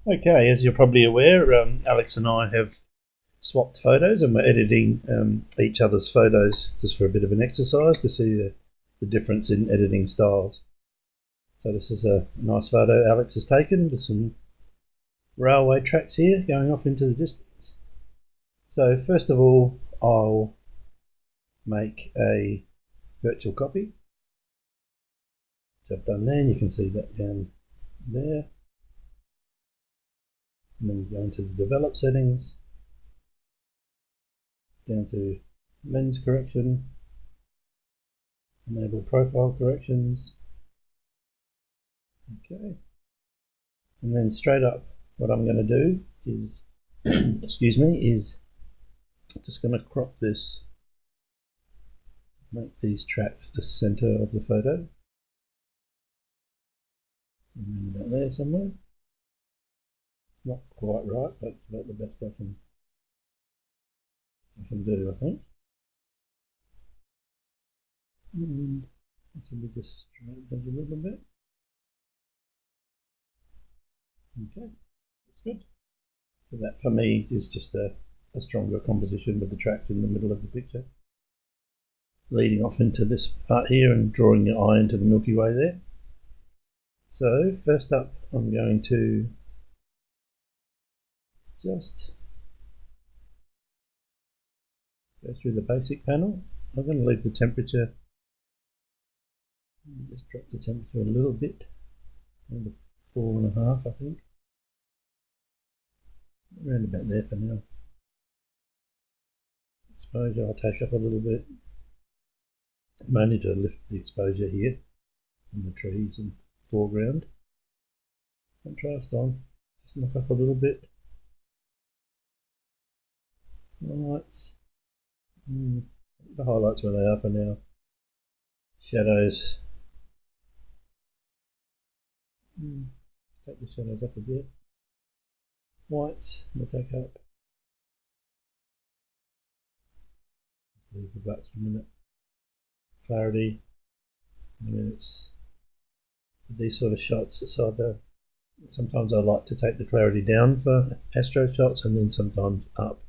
Okay, as you're probably aware, Alex and I have swapped photos and we're editing each other's photos just for a bit of an exercise to see the difference in editing styles. So this is a nice photo Alex has taken. There's some railway tracks here going off into the distance. So first of all, I'll make a virtual copy. So I've done there, and you can see that down there. And then you go into the develop settings, down to lens correction, enable profile corrections. Okay. And then straight up, what I'm going to do is, excuse me, is just going to crop this, make these tracks the center of the photo. So around about there somewhere. It's not quite right, but it's about the best I can do, I think. And so we just straighten it a little bit. Okay, that's good. So that for me is just a stronger composition with the tracks in the middle of the picture, leading off into this part here and drawing your eye into the Milky Way there. So first up, I'm going to just go through the basic panel. I'm going to leave the temperature, just drop the temperature a little bit, down to 4.5 I think, around about there for now. Exposure I'll take up a little bit, mainly to lift the exposure here from the trees and foreground. Contrast on, just knock up a little bit. Highlights, the highlights where they are for now. Shadows, take the shadows up a bit. Whites, we'll take up. Leave the blacks for a minute. Clarity, I mean it's these sort of shots, it's either sometimes I like to take the clarity down for astro shots and then sometimes up.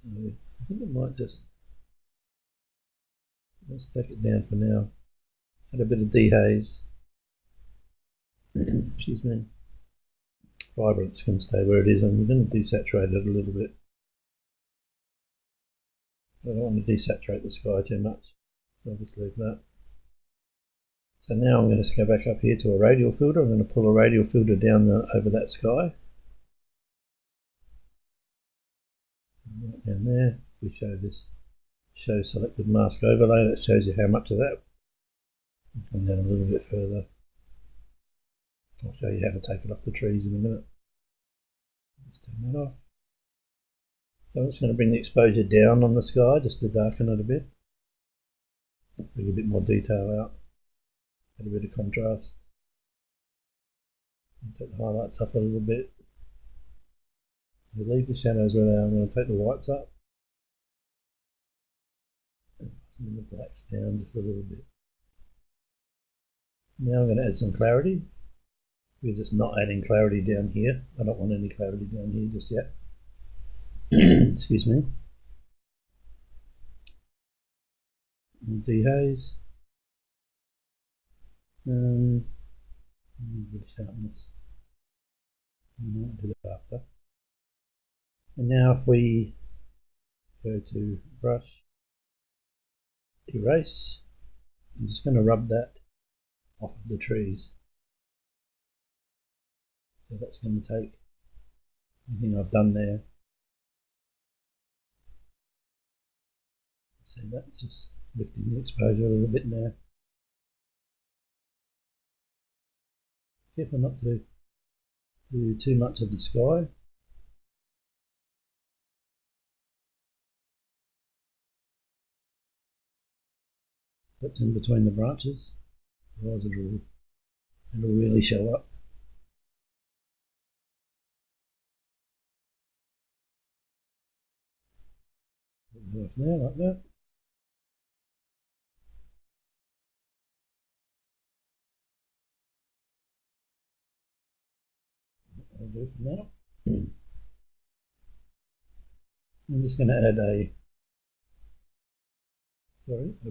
So I think I might just, let's take it down for now. Add a bit of dehaze. Excuse me. Vibrance can stay where it is, and we're going to desaturate it a little bit. I don't want to desaturate the sky too much, so I'll just leave that. So now I'm going to go back up here to a radial filter. I'm going to pull a radial filter down over that sky. Right down there, we show this show selected mask overlay. That shows you how much of that. Come down a little bit further. I'll show you how to take it off the trees in a minute. Just turn that off. So I'm just going to bring the exposure down on the sky just to darken it a bit. Bring a bit more detail out. Add a bit of contrast. And take the highlights up a little bit. We'll leave the shadows where they are. I'm going to take the whites up. And the blacks down just a little bit. Now I'm going to add some clarity. We're just not adding clarity down here. I don't want any clarity down here just yet. Excuse me. Dehaze. A bit of sharpness. I'll do that after. And now if we go to brush, erase, I'm just going to rub that off of the trees. So that's going to take anything I've done there. See, that's just lifting the exposure a little bit now. Careful not to do too much of the sky. That's in between the branches, otherwise it'll really show up. There, like that. That'll do for now. I'm just going to add a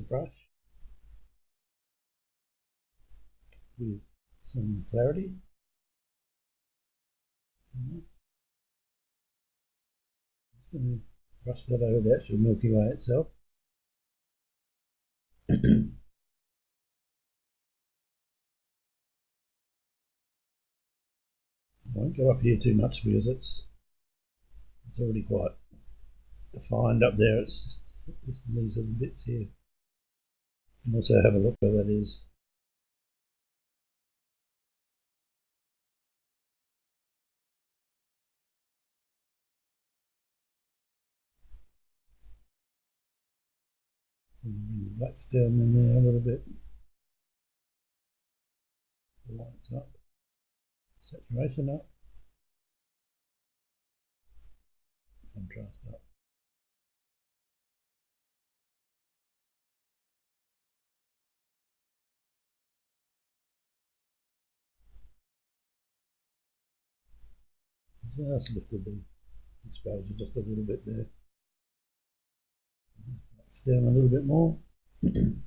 brush with some clarity. Just going to brush that over the actual Milky Way itself. I won't go up here too much because it's already quite defined up there. It's just these little bits here. And also have a look where that is. Bring the blacks down in there a little bit. The lights up. Saturation up. Contrast up. Just lifted the exposure just a little bit there. Blacks down a little bit more. Too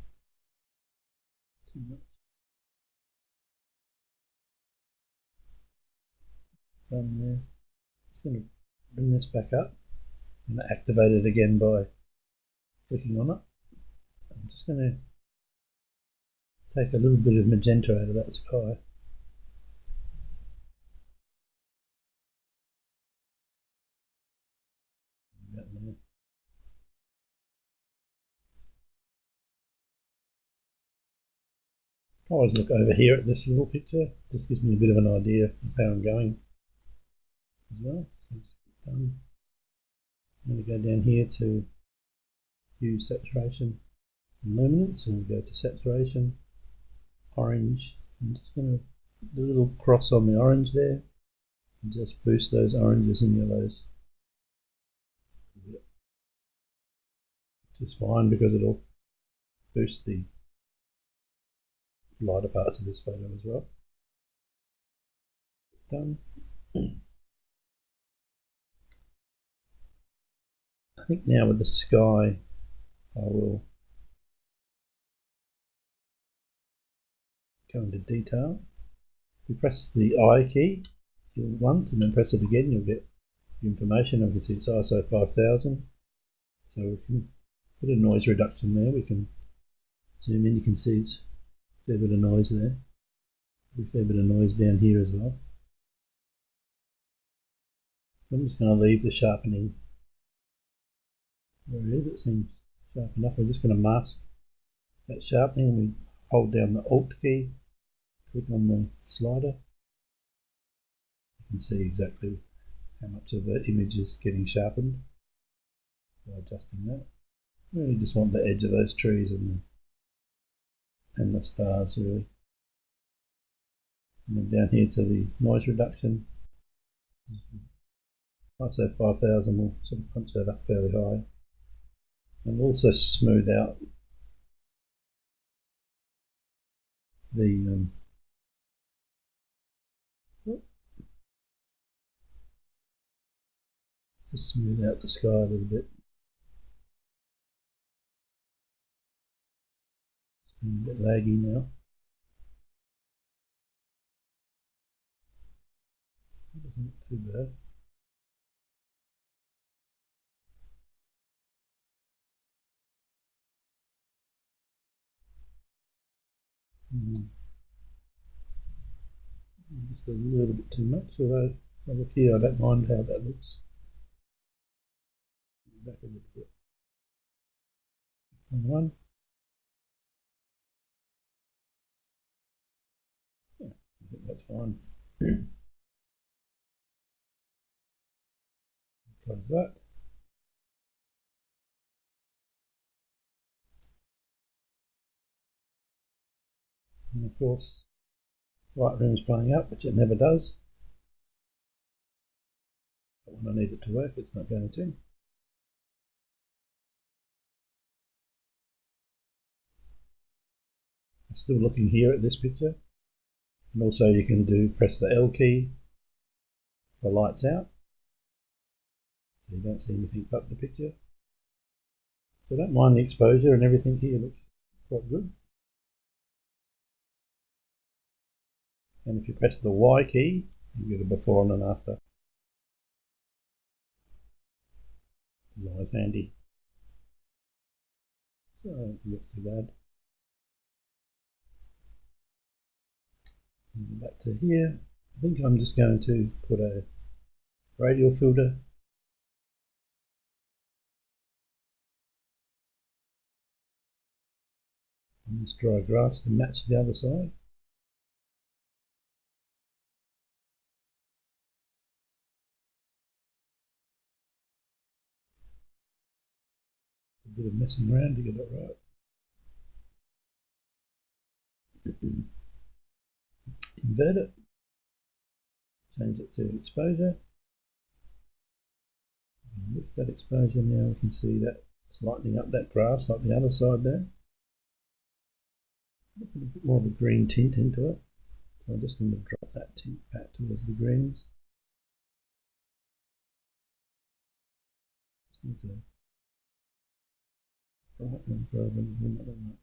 much. Done there. Just going to bring this back up and activate it again by clicking on it. I'm just going to take a little bit of magenta out of that sky. About there. I always look over here at this little picture. This gives me a bit of an idea of how I'm going as well. So just done. I'm going to go down here to Hue, Saturation and Luminance, and we go to Saturation, Orange. I'm just going to do a little cross on the orange there and just boost those oranges and yellows. Which is fine because it'll boost the lighter parts of this photo as well. Done. I think now with the sky, I will go into detail. If you press the I key once and then press it again, you'll get the information. Obviously it's ISO 5000, so we can put a noise reduction there. We can zoom in, you can see it's a fair bit of noise there. A fair bit of noise down here as well. So I'm just going to leave the sharpening where it is. It seems sharp enough. We're just going to mask that sharpening. We hold down the Alt key, click on the slider. You can see exactly how much of the image is getting sharpened by adjusting that. We really just want the edge of those trees and the stars really. And then down here to the noise reduction. ISO 5000 will sort of punch that up fairly high. And also smooth out the just smooth out the sky a little bit. It's been a bit laggy now. It doesn't look too bad. Just a little bit too much, although look here, I don't mind how that looks. Back a little bit. And one. Yeah, I think that's fine. Close that. And of course, Lightroom's playing up, which it never does. But when I need it to work, it's not going to. I'm still looking here at this picture. And also you can press the L key the lights out, so you don't see anything but the picture. So I don't mind the exposure, and everything here looks quite good. And if you press the Y key, you get a before and an after. This is always handy. So I don't think it's too bad. Back to here. I think I'm just going to put a radial filter on this dry grass to match the other side. A bit of messing around to get it right. Invert it, change it to exposure. And with that exposure now we can see that it's lightening up that grass like the other side there. Put a bit more of a green tint into it. So I'm just going to drop that tint back towards the greens. Just need to brighten for a little bit, not that much.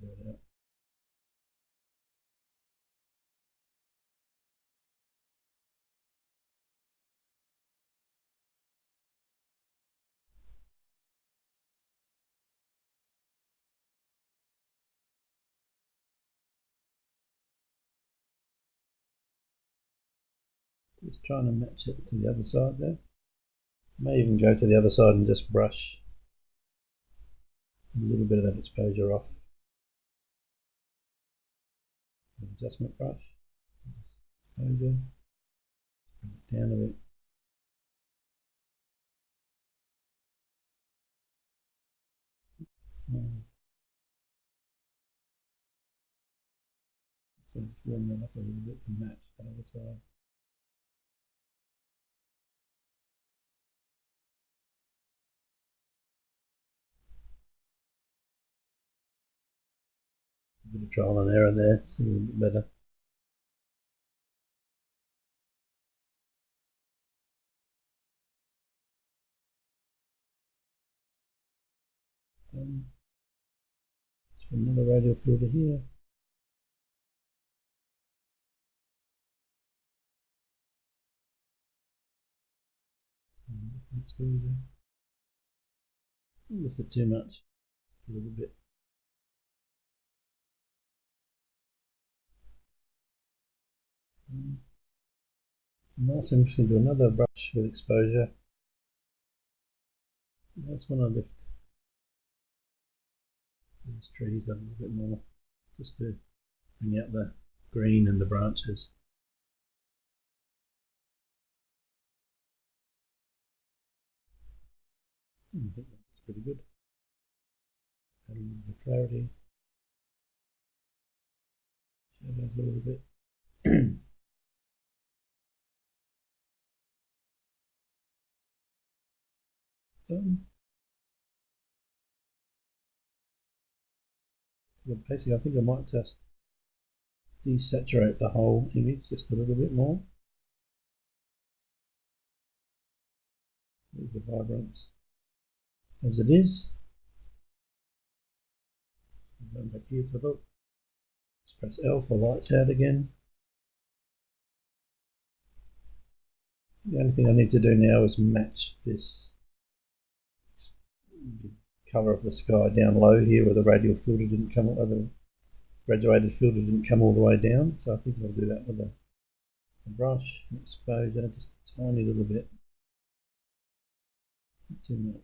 That out. Just trying to match it to the other side there. May even go to the other side and just brush a little bit of that exposure off. An adjustment brush, exposure, bring it down a bit. So just warm that up a little bit to match the other side. A bit of trial and error there, see a little bit better. Let's put another radial filter here. Exposure. This is too much. A little bit. Nice, I'm just going to do another brush with exposure. That's when I lift these trees up a little bit more, just to bring out the green and the branches. I think that's pretty good. Add a little bit of clarity. Shadows a little bit. Done. So basically I think I might just desaturate the whole image just a little bit more. Leave the vibrance as it is. Just go back here to look. Just press L for lights out again. The only thing I need to do now is match this colour of the sky down low here where the radial filter didn't come, or the graduated filter didn't come all the way down. So I think I'll do that with a brush and exposure, just a tiny little bit. Not too much.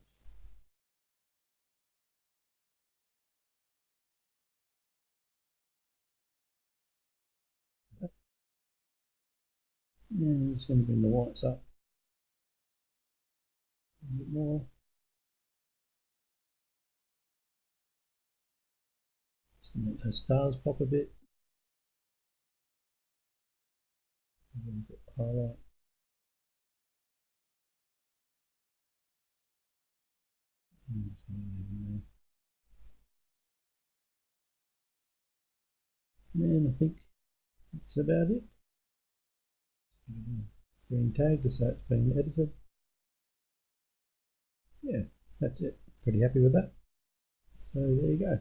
And I'm just going to bring the whites up a bit more. Just to make those stars pop a bit. A little bit of highlights. I'm just going to leave them there. And I think That's about it. Green tag to say it's been edited. Yeah, that's it. Pretty happy with that. So there you go.